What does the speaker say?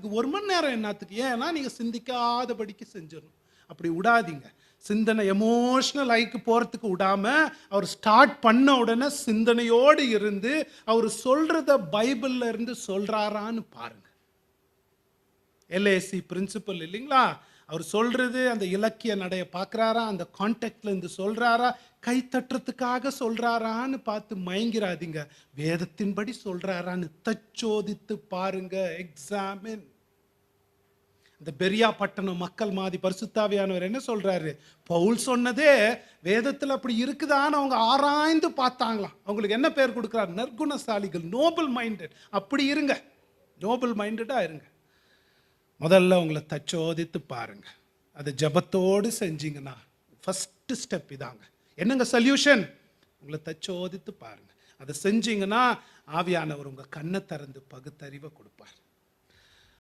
என்னத்துக்கு, 1 மணி நேரம் என்னத்துக்கு, ஏன்னா நீங்கள் சிந்திக்காதபடிக்கு செஞ்சிடணும். அப்படி விடாதீங்க. சிந்தனை எமோஷ்னல் ஐக்கு போகிறதுக்கு விடாமல் அவர் ஸ்டார்ட் பண்ண உடனே சிந்தனையோடு இருந்து அவர் சொல்கிறத பைபிளில் இருந்து சொல்கிறாரான்னு பாருங்க. எல்ஏசி பிரின்சிபல் இல்லைங்களா, அவர் சொல்றது அந்த இலக்கிய நடைய பார்க்குறாரா, அந்த கான்டெக்ட்ல இருந்து சொல்றாரா, கை தட்டுறதுக்காக சொல்றாரான்னு பார்த்து மயங்கிறாதீங்க. வேதத்தின்படி சொல்றாரான்னு தச்சோதித்து பாருங்க. எக்ஸாமின். இந்த பெரியா பட்டணம் மக்கள் மாதிரி பரிசுத்தாவியானவர் என்ன சொல்றாரு, பவுல் சொன்னதே வேதத்தில் அப்படி இருக்குதான்னு அவங்க ஆராய்ந்து பார்த்தாங்களாம். அவங்களுக்கு என்ன பேர் கொடுக்குறாரு, நற்குணசாலிகள், நோபல் மைண்டட். அப்படி இருங்க, நோபல் மைண்டடா இருங்க. முதல்ல உங்களை தச்சோதித்து பாருங்க. அது ஜபத்தோடு செஞ்சீங்கன்னா ஃபர்ஸ்ட் ஸ்டெப் இதாங்க. என்னங்க சொல்யூஷன், உங்களை தச்சோதித்து பாருங்க. அதை செஞ்சீங்கன்னா ஆவியானவர் உங்க கண்ணை திறந்து பகுத்தறிவை கொடுப்பார்.